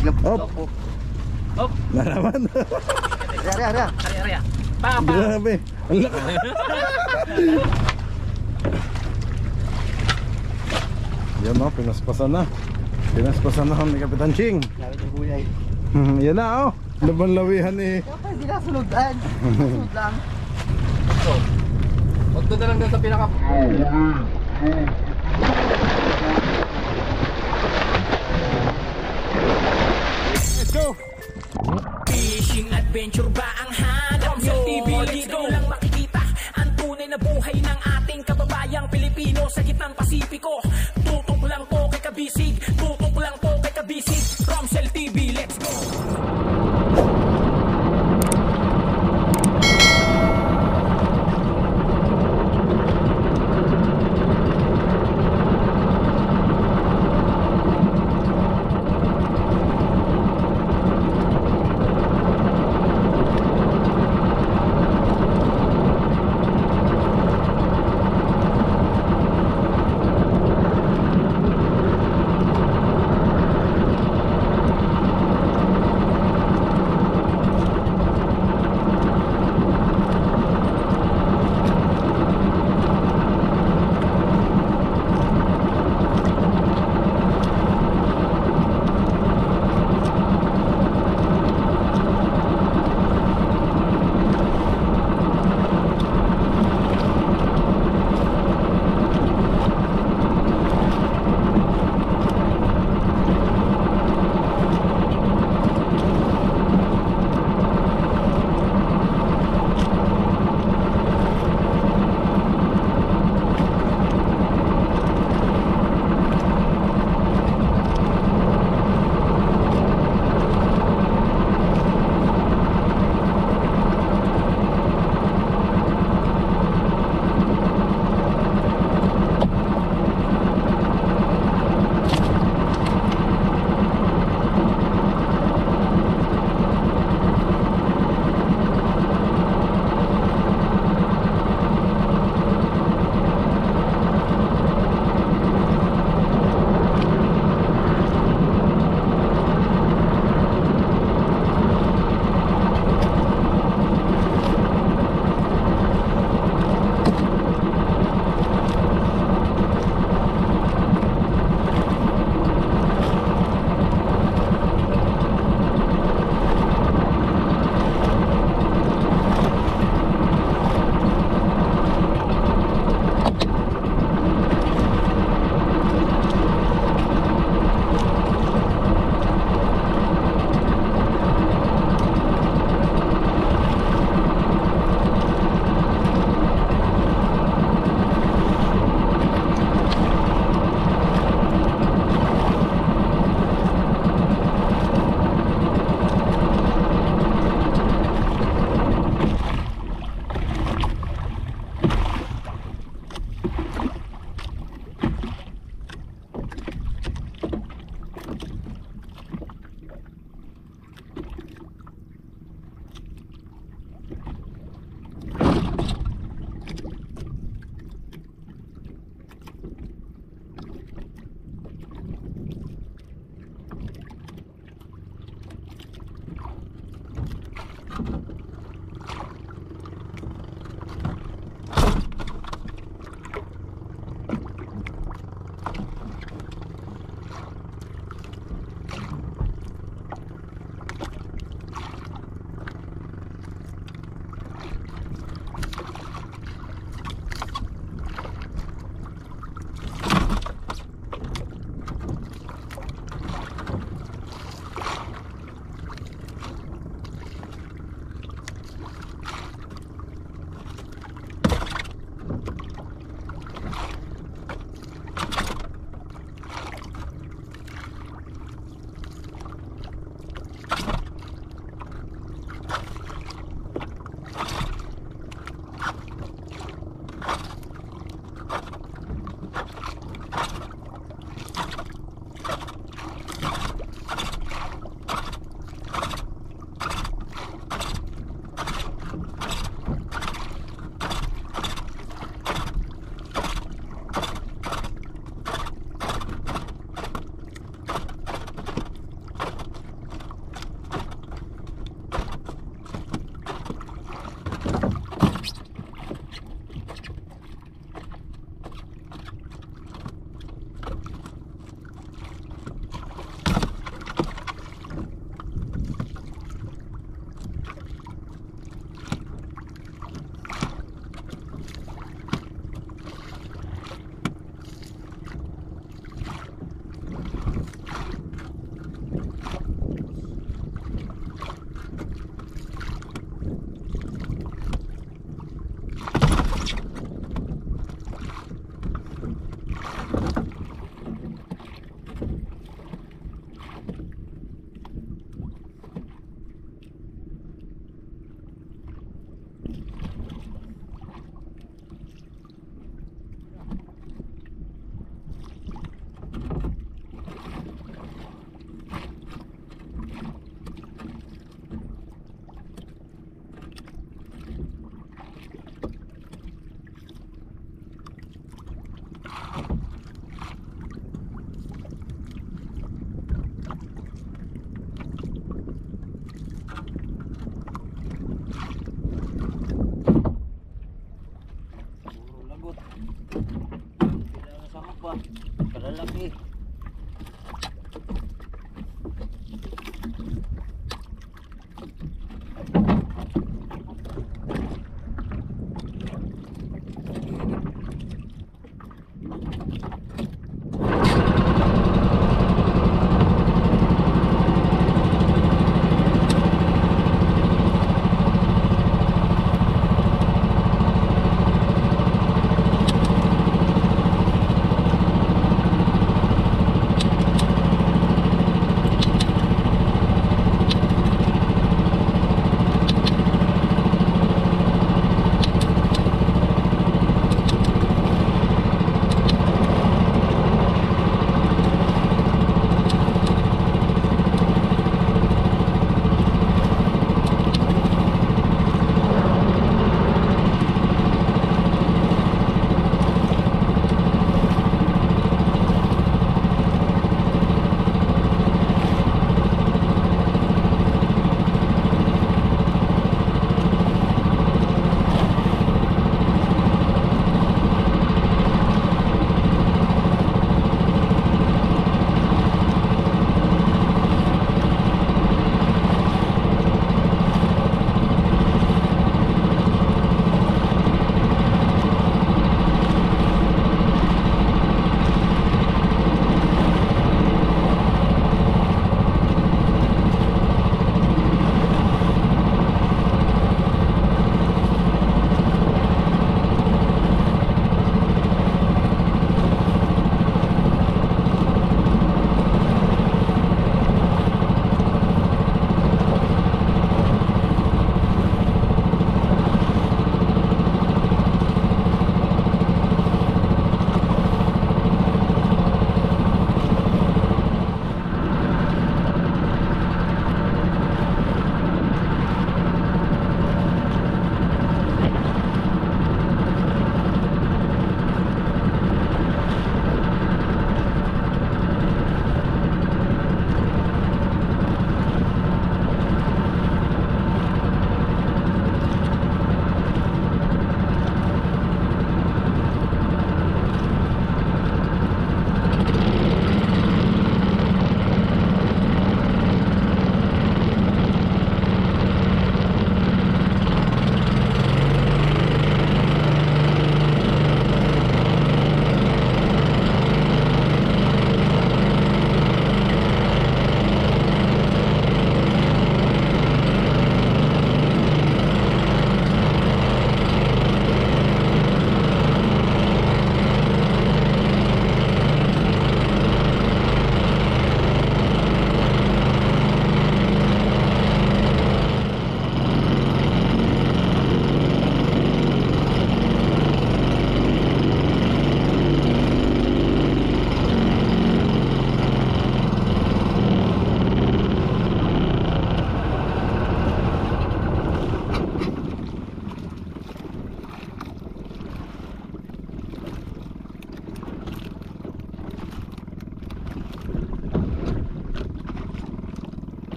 Op. Op. Na naman. Ari. Pa. Grabe. Ang laki. Yan o, pinaspasan na. Pinaspasan na ni Kapitan Ching. Yan na o. Laban-lawihan eh. Hindi na sunudan. Sunod lang. So, huwag doon na lang doon sa pinaka... Let's go! Fishing adventure ba ang hanap nyo? TV dito lang makikita ang tunay na buhay ng ating kababayang Pilipino sa gitnang Pasipiko. Tutok lang po kay Kabisig, tutok lang po kay Kabisig. Romsel TV, let's go!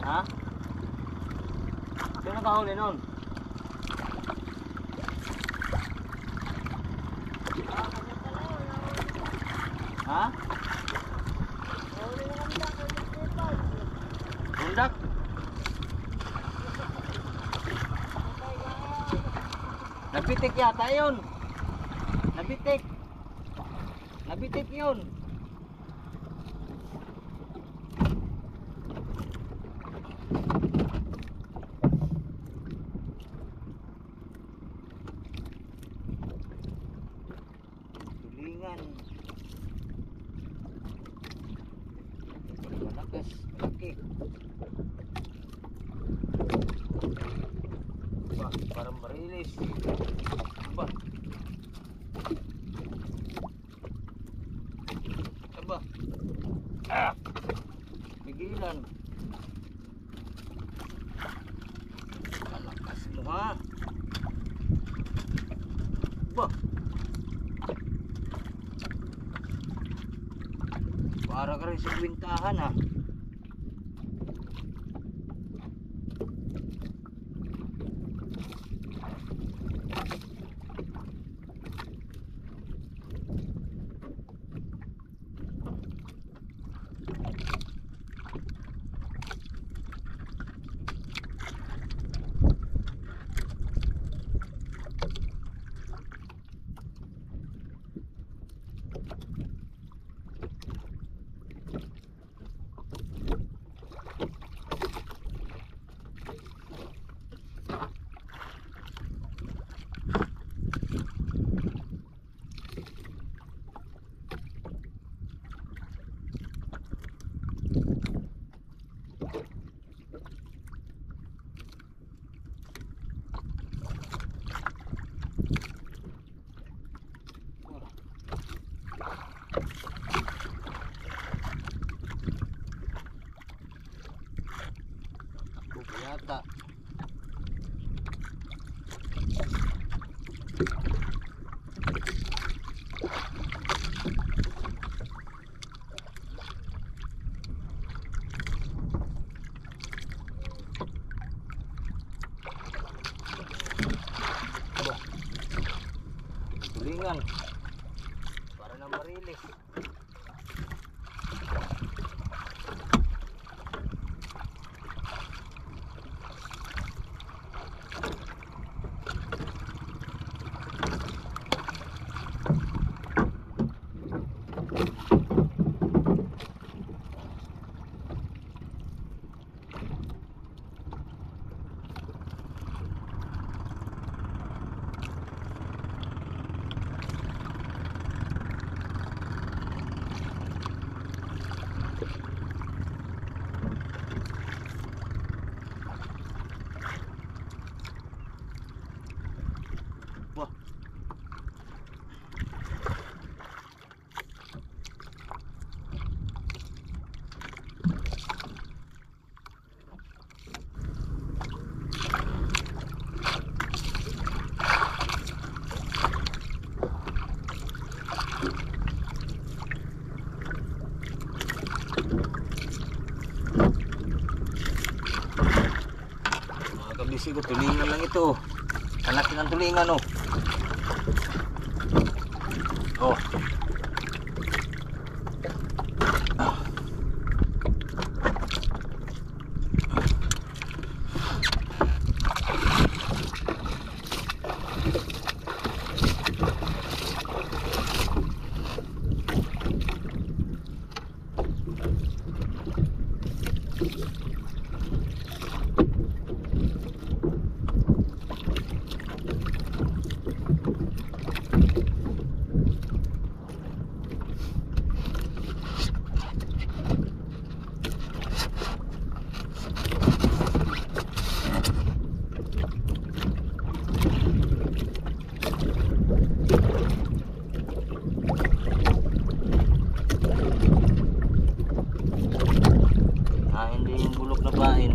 Ha? Sino nakahuli nun? Ha? Bundak? Nabitik yata yun. Nabitik. Nabitik yun. Tulingan. Malakas. Laki. Ba, parang marilis. Ba. Aba. Ah. Pigilan. Malakas mo ha. Ba. Para ka rin sa kwintahan ha. Yata. Tulingan. Para na marilis. Wah. Mga kabisi ko, tulingan lang ito. Anak ng tulingan oh. Oh. Hindi yung bulok na pain.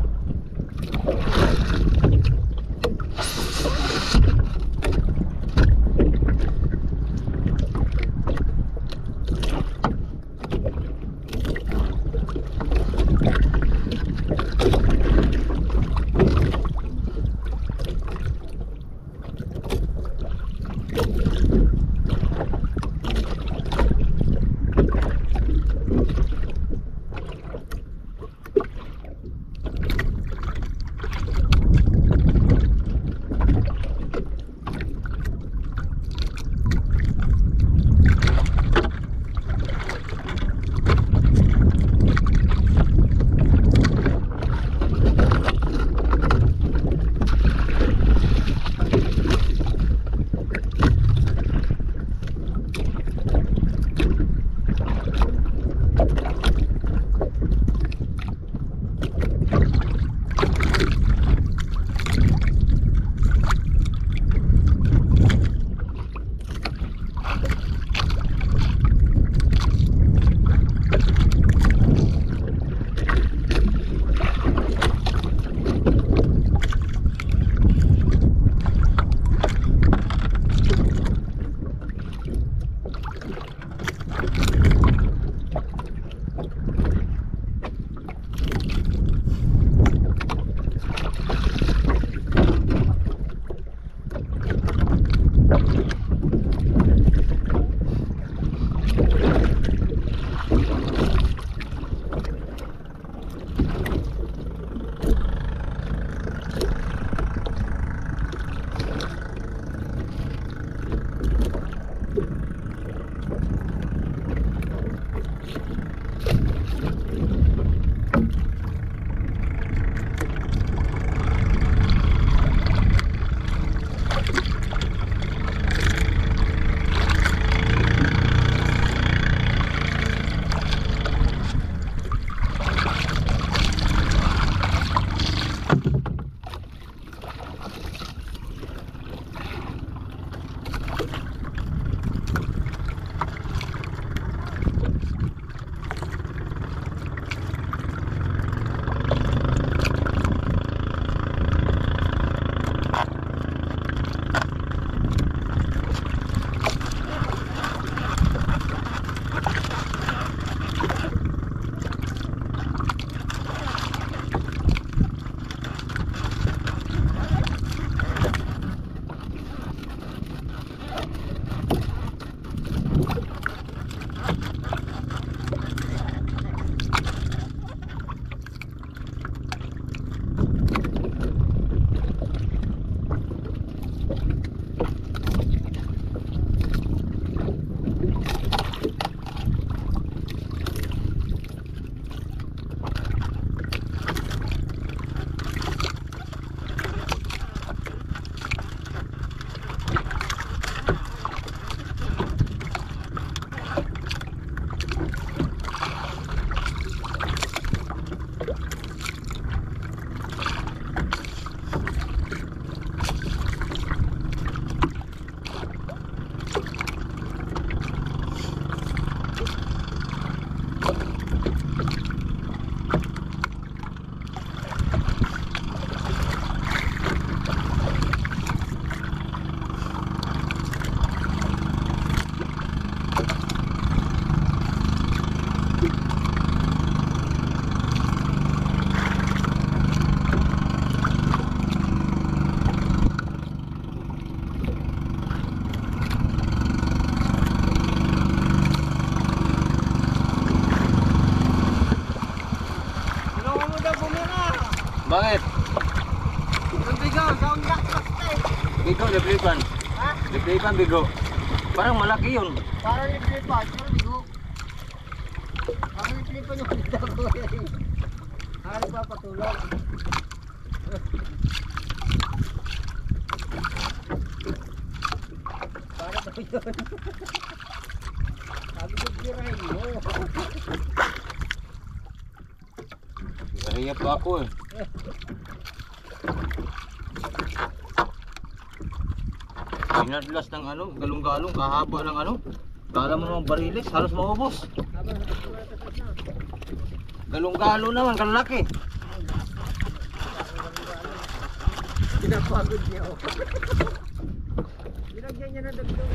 Bakit? Yung bigaw, sound black pasta eh. Bigo, liplipan. Ha? Liplipan, bigo. Parang malaki yun. Parang liplipan, pero bigo. Ang liplipan yung kita ko eh. Ang nagpapatulog. Para ba yun? Sabi ko girahin mo. Kaya pa ako eh. Pinadlas ng ano, galong-galong, kahaba ng ano. Kala mo naman barilis, halos maubos. Galong-galong naman, kalaki. Pinapagod niya oh. Binagyan niya na dagdag.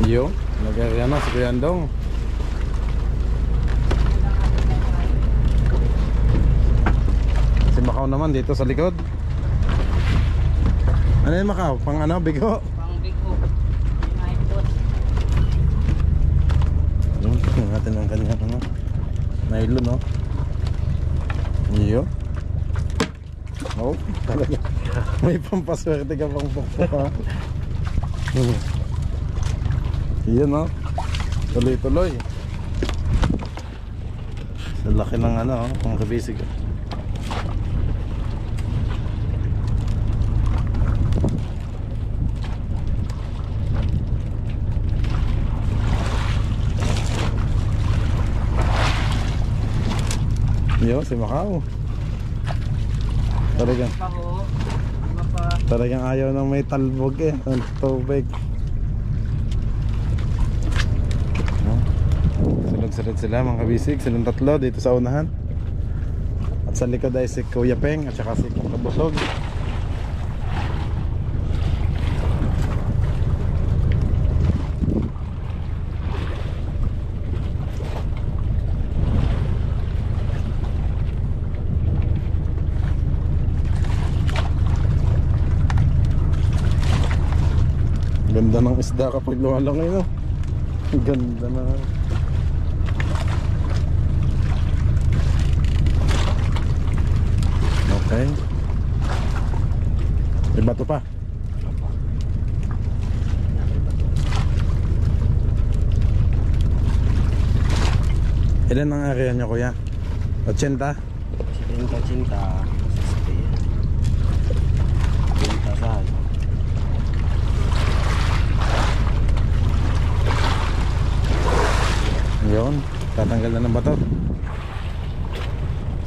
Yo, nagkaya na si Kuya Andong. Si Macau naman dito sa likod. Ano yung Macau? Pang ano? Bigo? Pang bigo. Pinahipot. Yun, tingnan natin ang kanyang ano. Nylon, no? Yo. Oh, talaga. May pampaswerte ka pang pukpuk, ha? Iyan, no? Tuloy-tuloy. Sa laki ng ano, pang kabisig. Yo, si Macau. Talagang ayaw ng may talbog eh, ng tubig. Sunod-sunod sila mga kabisig, silang tatlo dito sa unahan. At sa likod ay si Kuya Peng at saka si Kung Kabusog. Ganda ng isda kapag lumalangoy, no? Ganda na. Okay. May bato pa. Ilan ang area niyo, kuya? 80? 80, 60. Saan? Yun, tatanggal na ng bato.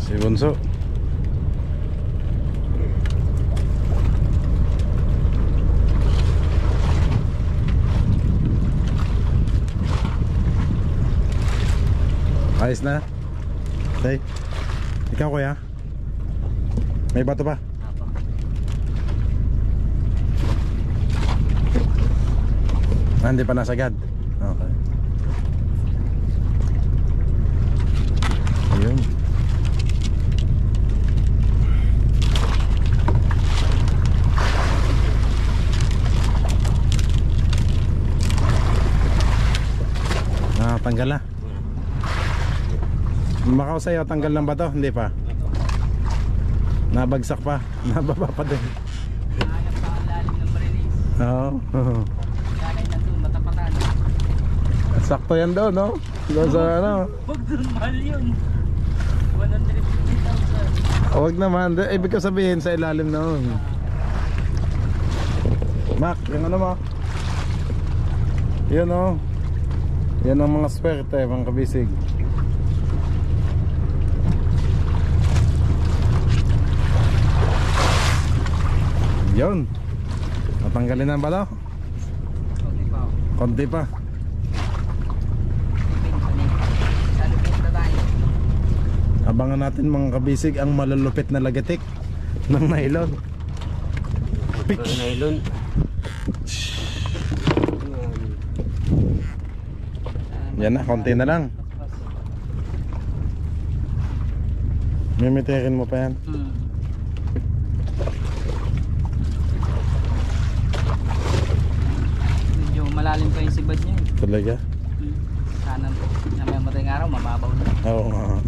Si Bunso. Ayos na. Okay. Ikaw, kuya? May bato pa? Hindi pa nasagad. Okay. Ayun. Tanggal na. Makaw sa'yo, tanggal ng bato? Hindi pa. Nabagsak pa. Nababa pa din. Hanap pa ang lalim ng marilis. Oo. Lalay na doon, matapatan. Sakto yan daw, no? Doon sa ano. Huwag doon, mahal yun. 150,000. Huwag naman. Ibig ko sabihin sa ilalim noon. Mac, yung ano mo? Yan o. Yan ang mga swerte, mga kabisig. Yun. Natanggalin na ba daw? Okay pa. Konti pa. Salupin na tayo. Abangan natin mga kabisig ang malulupit na lagatik ng nylon. Nylon. Yan na, konti na lang. Mimitikin mo pa yan. Medyo malalim pa yung sibad niya. Talaga? Sana may matayang araw, mababaw na. Oo nga.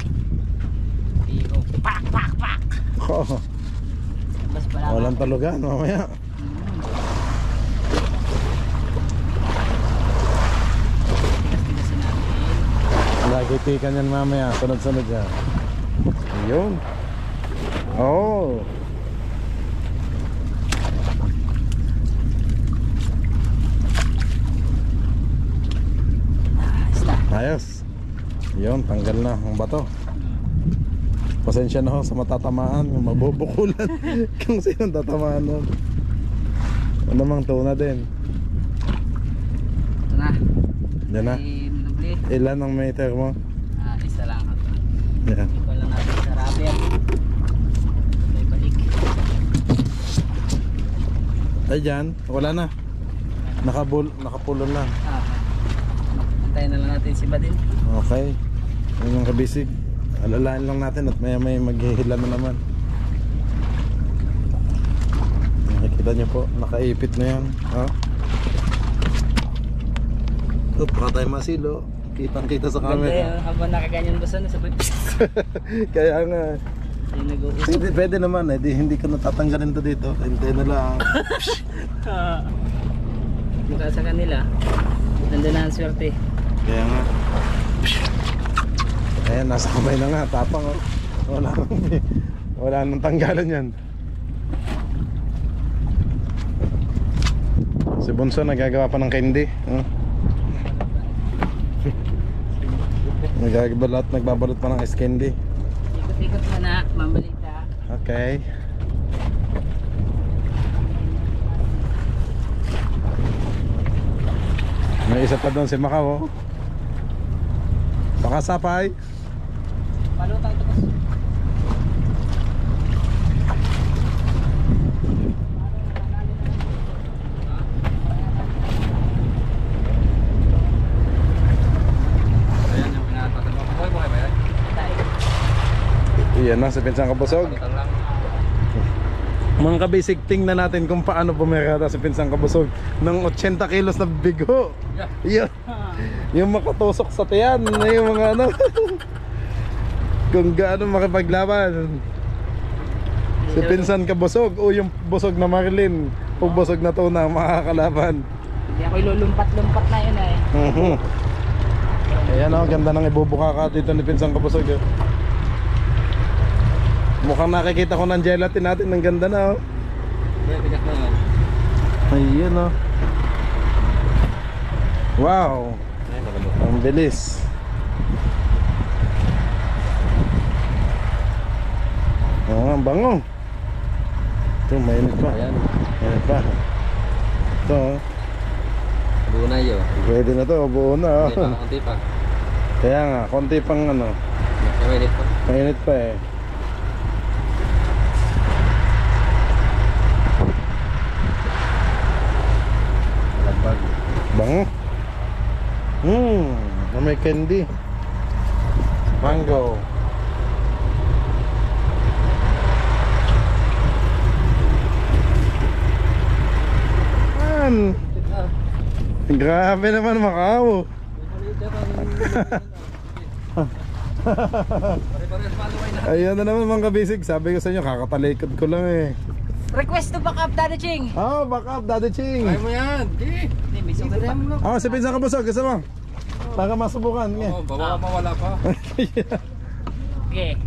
Tiro. Pak, pak, pak! Oo. Bas pala. Walang talugan mamaya. Tigas-tigasin natin. Lagi tikan yan mamaya. Sunod-sunod yan. Ayun. Oh. Ayos. Yun, tanggal na ang bato. Pasensya na ho sa matatamaan, mabubukulan. Kung sino tatamaan nun. Ano namang tuna din. Ito na. Yan na. Nabli. Ilan ang meter mo? Isa lang. Yan. Ikaw lang natin sa rabbit. May balik. Ay dyan, wala na. Nakapulon lang. Antayin na lang natin si Badin. Okay. Yun yung kabisig. Alalain lang natin at maya may maghihila na naman. Nakikita nyo po, nakaipit na yan. Baka tayo masilo. Kitang kita sa Ganda camera. yan, habang nakaganyan basta na sabay. Kaya nga. Yung nag-uusap. Pwede naman eh. Hindi ko natatanggalin to dito. Hintay na lang. Mukha sa kanila. Nandun na ang swerte. Kaya nga. Ayan, nasa kamay na nga. Tapang oh. Wala nang tanggalan yan. Si Bunso nagagawa pa ng candy. Nagbabalot pa ng ice candy. Ikot-ikot mo na, mambalik ka. Okay. May isa pa doon si Macau. Baka sapay. Palutang ito kasi. Ayan yung pinatatanong ko. Buhay ba yan? Tayo. Iyan na, sa pinsang kabusog. Palitan lang. Mga kabasic, tingnan natin kung paano pumirata si Pinsang Kabusog ng 80 kilos na bigho. Yun. Yung makatusok sa tiyan, yung mga ano. Kung gaano makipaglaban si Pinsan Kabusog o yung busog na Marlin o busog na tuna makakalaban. Hindi ako ilulumpat-lumpat na yun eh. Ayan o, ganda ng ibubuka ka dito ni Pinsang Kabusog eh. Mukhang nakikita ko ng gelatin natin, ang ganda na oh. Bigat na yan. Ayun oh. Wow, ang bilis. Oh, ang bango. Ito, mainit pa. Ayan. Mainit pa. Ito oh. Buo na yun. Pwede na to, buo na oh. Hindi pa, konti pa. Kaya nga, konti pang ano. Mainit pa. Mainit pa eh. Lagbag. Bango. Na may candy. Mango. Man. Grabe naman Macau. Ayan na naman mga kabisig. Sabi ko sa inyo, kakatalikod ko lang eh. Request to back up, Daddy Ching. Oh, back up, Daddy Ching. Kaya mo yan. Di. Hindi, may sugat pa. Oh, si Pinsang Kabusog, kasama. Para masubukan. Oo, baka mawala pa. Okay,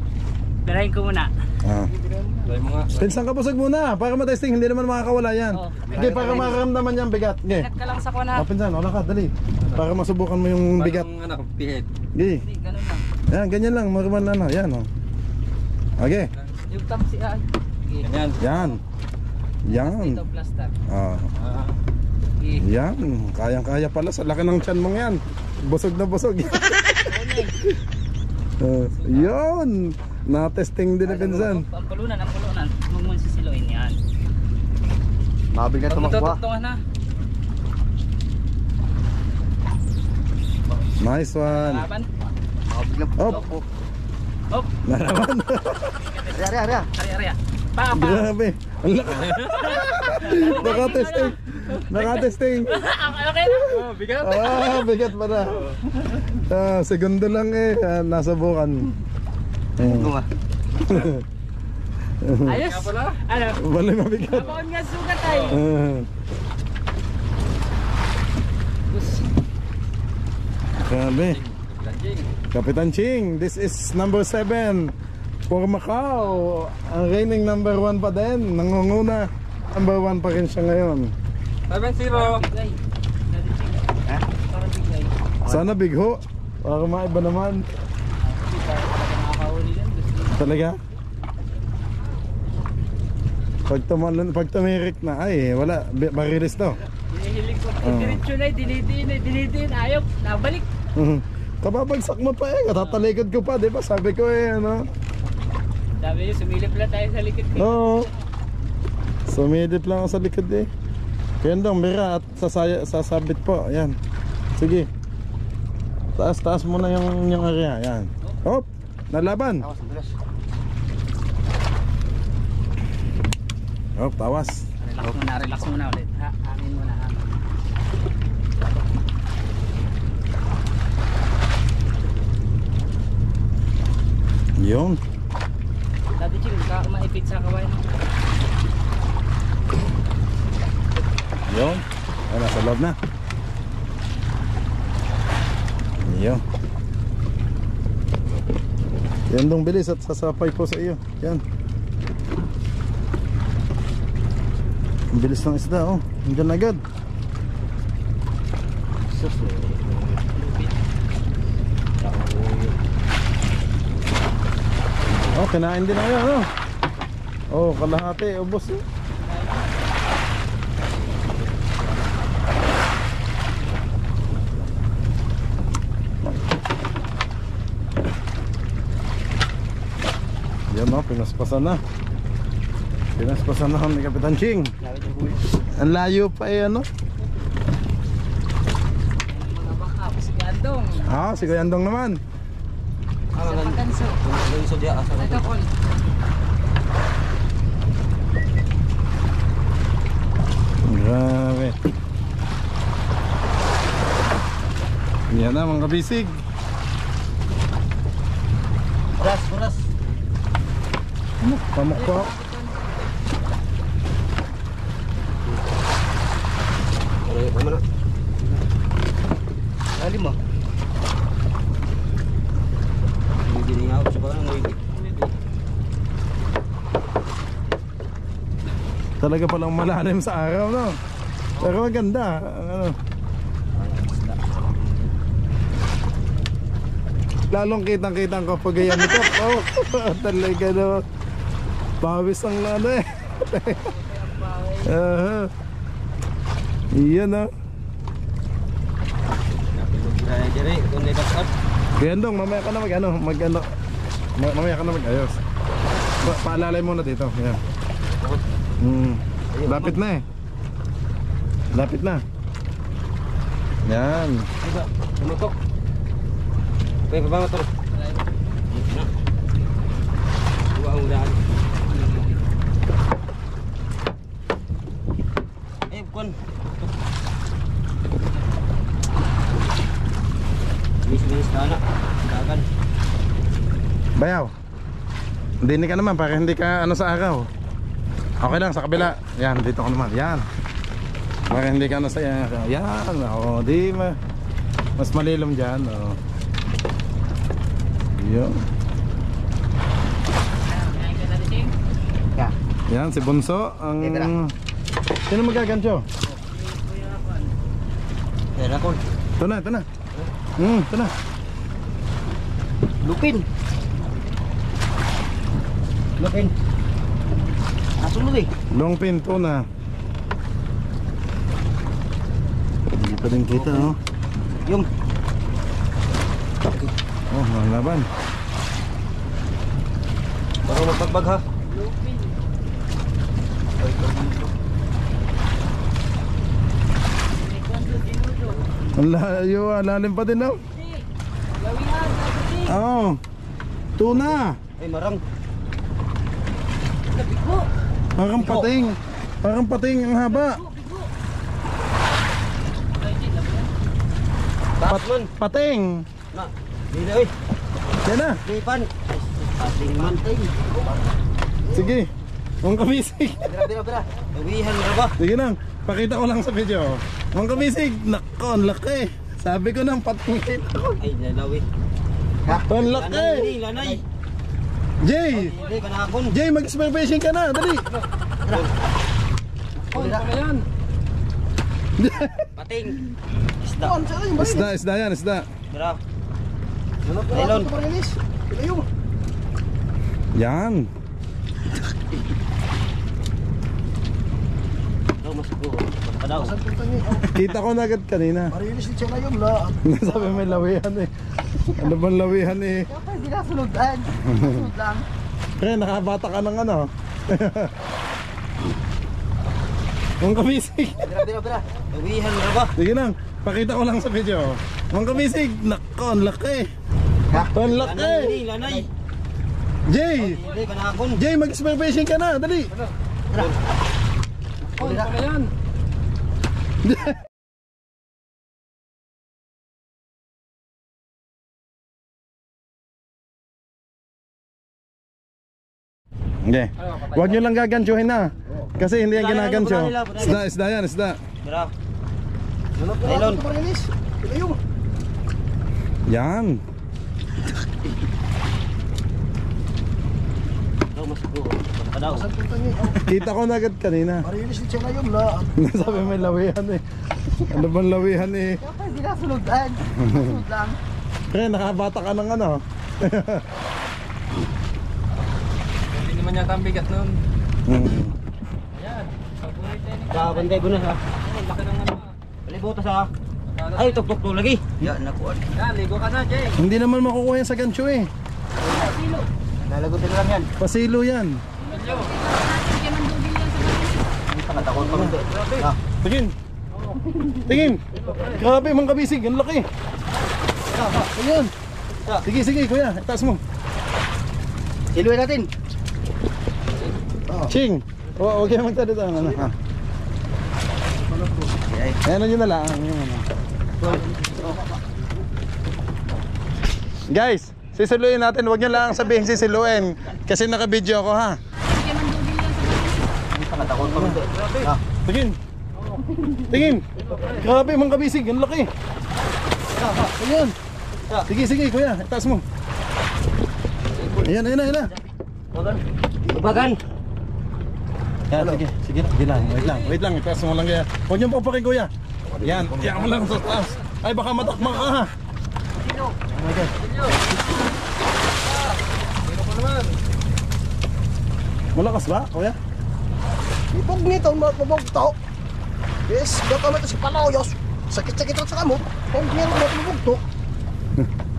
dalahin ko muna. Ah. Try mo nga. Pinsang Kabusog muna, para matesting, hindi naman makakawala yan. Oh. Hindi, para makaramdaman yan bigat. Okay. Ingat ka lang sa kuna. Oh, Pinsan, wala ka, dali. Para masubukan mo yung bigat. Parang anak, pihit. Okay. Hindi, ganun lang. Yan, ganyan lang, normal na, yan oh. Okay. Yung top si Okay. Ganyan. Yan. Yan. Ito plaster. Ah. Okay. Yan, kayang-kaya pala sa laki ng tiyan mong yan. Busog na busog. Yun. Na-testing din ni Pinsan. Ang pulunan, ang pulunan. Huwag mo sisiluin yan. Mabigat Huwag mo tumakbo. tutugtungan na. Nice one. Laban. Mabigat Op. tumakbo. Hop. Naraman. Ari. Ari. Pa. Grabe. Ang laki. Nakatesting. Nakatesting. Okay na. Oh, bigat. Ah, bigat pa na. Segundo lang eh. Nasubukan. Bunga. Ayos. Ano? Bali mabigat. Abang nga sugat ay. Grabe. Lanjing. Kapitan Ching, this is number 7 for Macau. Ang reigning number 1 pa din. Nangunguna. Number 1 pa rin siya ngayon. 7-0. Bigay. Daddy Ching. Ha? Parang bigay. Sana big ho. Para maiba naman. Hindi pa nakakahuli yan. Talaga? Pag tumirik na, ay wala. Barilis to. Hinihiling ko. Diretso na, dinidiin. Ayaw. Nabalik. Kababagsak mo pa eh. Katatalikod ko pa, di ba? Sabi ko eh, ano? Sabi niyo, sumilip lang tayo sa likod ko. Oo. Sumidip lang ako sa likod eh. Kaya dong, mira at sasabit po. Ayan. Sige. Taas muna yung area. Ayan. Hop! Nalaban. Tawas, bilas. Hop, tawas. Relax muna ulit. Amin muna. Yun. Daddy Ching, maipit sa kawain. Yun. Ay, nasa loob na. Yun. Yan dong bilis at sasapay po sa iyo. Yan. Ang bilis ng isda oh. Nandiyan agad. Oh, kinain din ako ano. Oh, kalahati, ubos eh. Yan o, pinaspasan na. Pinaspasan na ni Kapitan Ching. Ang layo pa eh ano. Mga baka, si Gandong. Ah, si Kuya Andong naman. Sa Paganso. Luiso dia asa Ito, Col. Grabe. Yan na mga kabisig. Buras. Pamukpok. Mana? Lalim mo. Hindi nga ako sa parang may Talaga palang malalim sa araw, no? Pero maganda. Ano? Lalong kitang-kitang kapag ganyan ito. Oh, talaga no. Pawis ang ano eh. Iyan no. Kaya dong, mamaya ka na mamaya ka na mag-ayos. Paalalay muna dito. Yan. Lapit na eh. Lapit na. Yan. Tumutok. Pwede pa ba matulog? Dua ang udahan. Kun. Bilis-bilis na anak. Dagan. Bayaw. Dinig ka naman para hindi ka ano sa araw. Okay lang sa kabila. Yan, dito ka naman. Yan. Para hindi ka ano sa araw. Yan. O, di mas malilom dyan. O. Yun. Yan, si Bunso ang... Sino magagancho? Tera ko. Ito na. Ito na. Lupin. Nasunod eh. Long pin, ito na. Hindi pa din kita, no? Yung. Oh, malaban. Baka magpagbag ha. Ang layo, lalim pa din, no? Oo. Tuna. Ay marang. Parang pating ang haba. Pating. Na. Dito eh. Yan na. Lipan. Pating man. Sige. Ang kabisig. Bira. Nawihan mo ba? Sige lang. Pakita ko lang sa video. Ang kabisig. Nako, ang laki. Sabi ko nang pating kita ko. Ay, nalawi. Ang laki. Lanay. Jay. Jay, mag-spare fishing ka na. Dali. Yan. Pating. Isda. Isda yan. Bira. Nylon. Yan. Padaw. Kita ko na agad kanina. Marinis din siya ngayon la. Sabi may lawihan eh. Ano bang lawihan eh? Hindi na sunudan. Sunod lang. Kaya nakabata ka ng ano. Ang kabisig. Bira. Nawihan mo ba? Sige lang. Pakita ko lang sa video. Ang kabisig. Nako, ang laki. Ang laki. Lanay. Jay. Jay, mag-spare fishing ka na. Dali. Yan. Okay. Huwag nyo lang gaganchuhin na. Kasi hindi yan ginagancho. Isda yan. Bira. Nylon. Yan. Padaw. Kita ko na agad kanina. Marinis din siya ngayon la. Sabi may lawihan eh. Ano bang lawihan eh? Hindi na sunudan. Sunod lang. Kaya nakabata ka ng ano. Hindi naman yata ang bigat nun. Ayan. Bantay ko na ha. Laki ng ano. Palibutas ha. Ay, tok lagi. Yan, nakuha. Yan, ligo ka na, Jay. Hindi naman makukuha yan sa gancho eh. Lalagutin lang yan. Pasilo yan. Pakatakot pa rin. Tingin. Grabe mga kabisig, ang laki. Ayan. Sige kuya, itaas mo. Siluin natin. Ching. Huwag kayo magtadita. Ayan nyo na lang yung ano. Guys, sisiluin natin. Huwag nyo lang sabihin sisiluin. Kasi naka-video ako ha. Tingin. Tingin. Grabe mga kabisig. Ang laki. Ayan. Sige, sige kuya. Itaas mo. Ayan, ayan, ayan. Bagan. Yan, sige, sige, sige lang, wait lang, itaas mo lang kaya. Huwag niyong papakin kuya. Yan, yan mo lang sa taas. Ay baka matakma ka ha. Sino? Oh my God. Malakas ba, kuya? Ipag nito, mapabugto. Yes, baka mo ito si Paloyos. Sakit-sakit lang sa kamot. Pag meron mapabugto.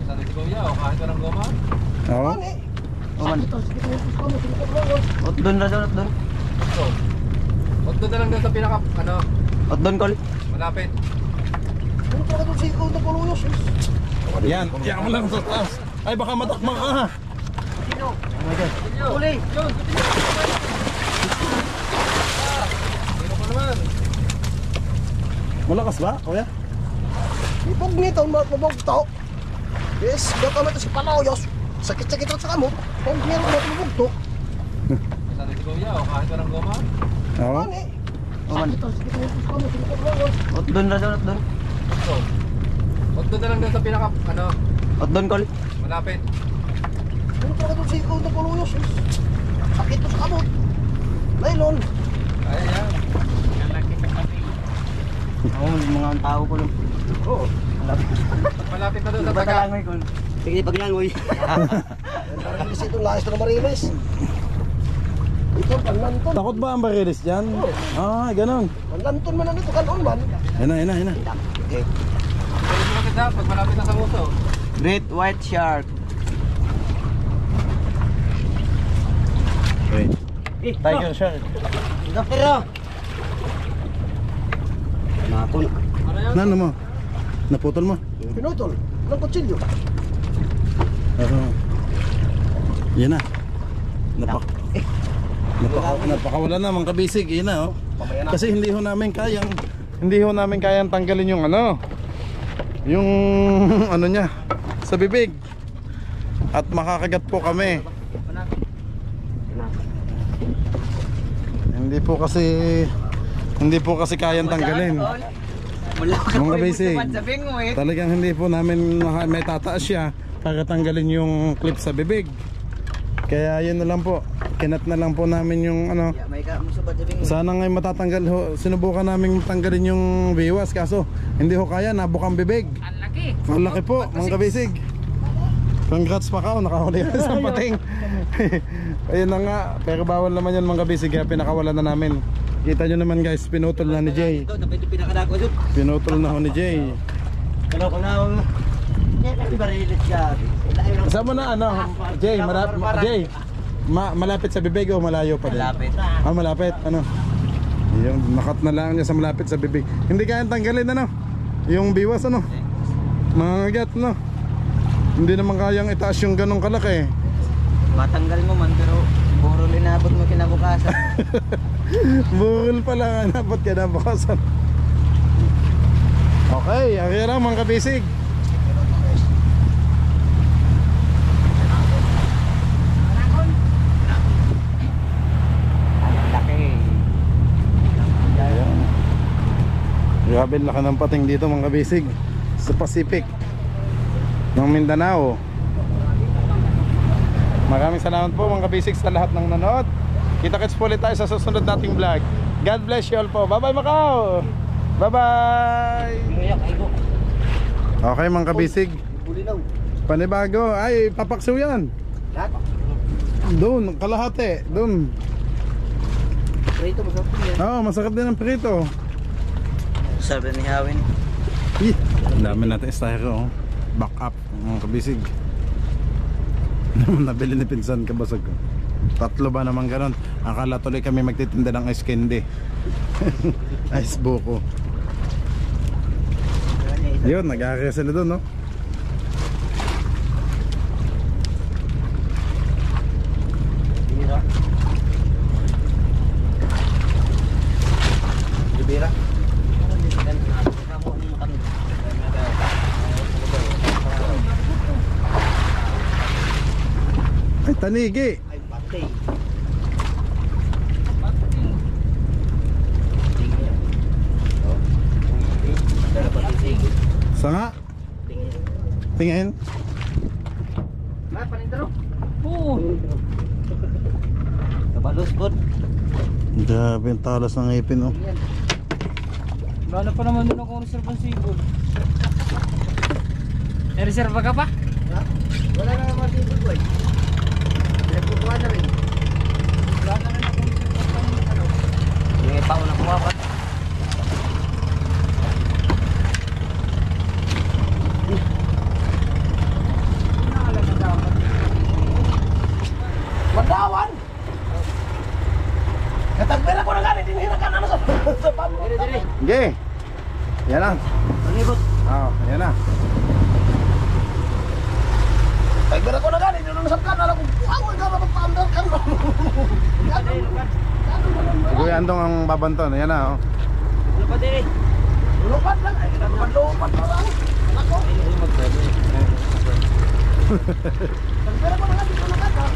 Saan si Kuya o kahit ka ng goma? Oo. Ano eh? Sakit lang sa kamot, si Paloyos. Ot doon na doon, doon. Huwag doon na lang doon sa pinaka, ano, Ot doon kol. malapit. Ano talaga doon si Paloyos? Yan, yan mo lang sa taas. Ay baka matakma ka ha. Sino? Oh my God. Uli. Yun! Sino pa naman? Malakas ba, kuya? Ipag nito, mapabugto. Yes, baka mo ito si Paloyos. Sakit-sakit lang sa kamot. Pag meron mapabugto. Saan si Kuya o kahit ka ng goma? Oo. Ano eh? Sakit lang sa kamot, si Paloyos. Ot doon na doon, ot doon. Huwag doon na lang doon sa pinaka, ano, Ot doon kol. malapit. Ano talaga doon si Paloyos? Sakit to sa kamot. Nylon. Ayan yan. Oo, yung mga tao ko lang. Oo. Malapit na doon sa taga. Paglangoy kol. Sige, paglangoy. Marilis ito, layas na marilis. Ito, panlanton. Takot ba ang barilis dyan? Ah, ganun. Panlanton man na ito, kanon man. Yan na, yan na, yan na. Okay. Pero malapit na, pag malapit na sa nguso. Great white shark. Wait. Tiger shark. Pero, Nakon. Ano yan? Ano mo? Naputol mo? pinutol ng kutsilyo. Yan na. Napakawala na mga kabisig. Yan na oh. Kasi hindi ho namin kayang tanggalin yung ano. Yung ano niya sa bibig. At makakagat po kami. Hindi po kasi kayang tanggalin. Mga kabisig. Talagang hindi po namin may tataas siya para tanggalin yung clip sa bibig. Kaya yun na lang po. Kinat na lang po namin yung ano. Sana ngay matatanggal ho. Sinubukan namin tanggalin yung biwas kaso hindi ho kaya, nabukang bibig. Ang laki po mga kabisig. Congrats pa ka, nakahuli ka sa pating. Ayun na nga, pero bawal naman yan mga kabisig kaya pinakawalan na namin. Kita nyo naman guys, pinutol na ni Jay. Pinutol na ho ni Jay. Kasama na ano, Jay, malapit sa bibig o malayo pa din? Malapit. Ah, malapit, ano? Yung nakat na lang niya sa malapit sa bibig. Hindi kayang tanggalin ano? Yung biwas ano? Mangagat no? Hindi naman kayang itaas yung ganong kalaki. Matanggal mo man pero puro linabot mo kinabukasan. Burol pala dapat kinabukasan. Okay, okay lang mga kabisig. Grabe laki ng pating dito mga kabisig sa Pacific ng Mindanao. Maraming salamat po mga kabisig sa lahat ng nanood. Kita-kits po ulit tayo sa susunod nating vlog. God bless you all po. Bye bye Macau. Bye bye. Okay mga kabisig, panibago. Ay papaksaw yan. Doon kalahati. Doon. Prito, masarap din yan. Oo, masakit din ang prito. Sabi ni Hawin. Ang dami natin styro. Back up mga kabisig. Nabili ni pinsan kabasag ko. 3 ba naman ganon. Akala tuloy kami magtitinda ng ice candy. Ice buko. Yun, nag-aakyat sila doon no. Libera. Tanigi. Ay, pati. Sanga. Tingin. May panindro. Kabalos po. Grabe yung talas ng ngipin, oh. Wala pa naman doon akong reserve ng sibol. May reserve ka pa? Ha? Wala na naman dito ko eh. Pinagkukuha na rin. Wala na rin akong reserve ng ano. Yung ipa ko na kumapat. Mandawan! Natagbera ko na gani, dinihira ka na sa pamo. Dire. Sige. Yan na. Palibot. Oo, yan na. Tagbera ko na gani, dinunusap ka na lang kung ako ikaw na magpa-under ka mo. Si Kuya Andong ang babanton. Yan na, oh. Ano pa dire? Lupat lang, ay lupat na lang. Ako. Tagbera ko na gani, dito na ka.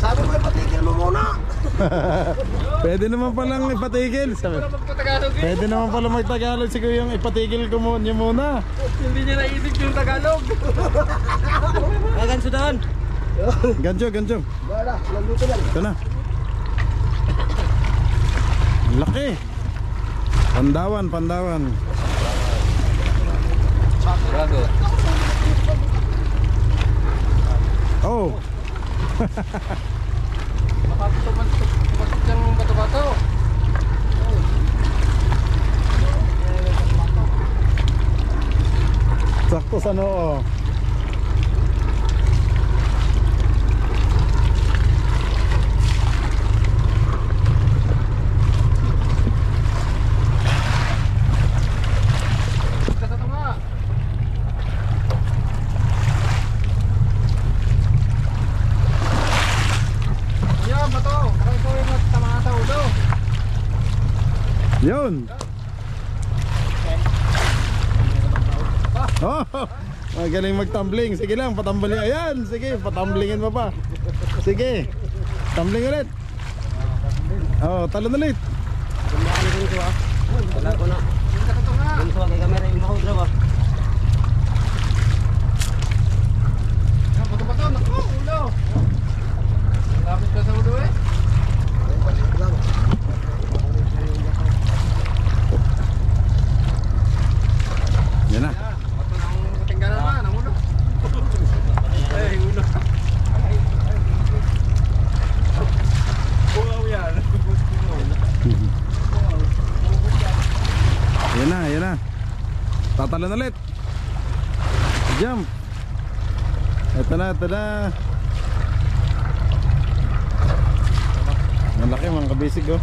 Sabi ko ipatigil mo muna. Pwede naman palang ipatigil. Sabi. Magpatagalog eh. Pwede naman pala magtagalog si Kuya yung ipatigil ko niya muna. Hindi niya naisip yung Tagalog. Ay, ganso doon. Gancho. Wala, nandito lang. Ito na. Ang laki. Pandawan. Bago. Oh. Makapasok dyan ng bato-bato. Sakto sa noo. Kasato nga. Ayan, bato. Parang ikaw yung tama sa ulo. Yun. Oh, magaling magtumbling. Sige lang, patambling. Ayan, sige, patamblingin mo pa. Sige. Tumbling ulit. Oh, talon ulit. Wala ko na. Kasato nga. Ganso kay kamera yung mahudra ba? Ayan, bato-bato. Naku, ulo. Lapit ka sa ulo eh. Yan na. Ayan, bato ng katinggalan naman. Ang ulo. Ay, ulo. Wow yan. Yan na. Tatalon ulit. Jump. Ito na. Malaki mga kabisig, oh.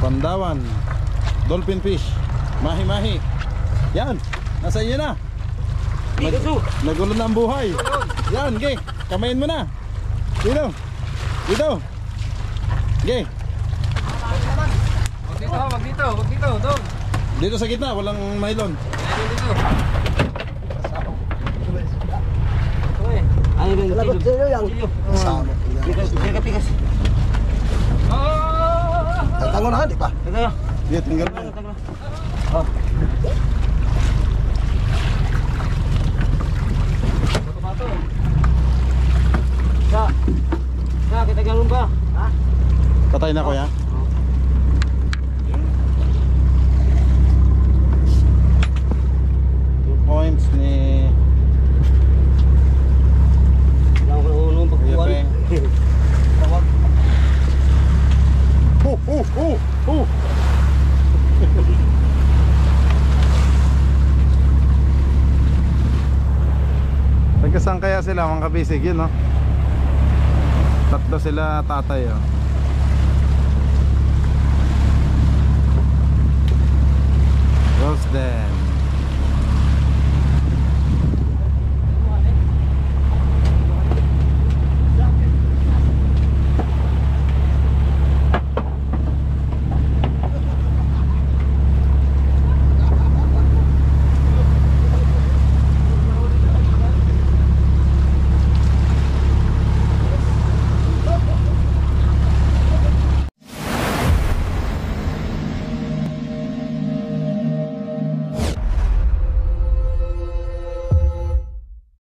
Pandawan. Dolphin fish. Mahi-mahi. Yan. Nasa inyo na. Nagulo na ang buhay. Yan, ge. Kamayin mo na. Dito. Ge. Wag dito, doon. Dito sa gitna, walang nylon. Dito. Ay, yung Lagot tilog. sa'yo yan. Sama. Pikas. Tatango na, di ba? Taga. Sige, tinggal mo. Oh. Bato-bato. Sa kita galon ba? Ha? Patay na, kuya. 2 points ni Wala ko na unong Kuya pagkuhan. Peng. Tawag. Saan kaya sila mga kabisig yun, no? Tatlo sila tatay, oh.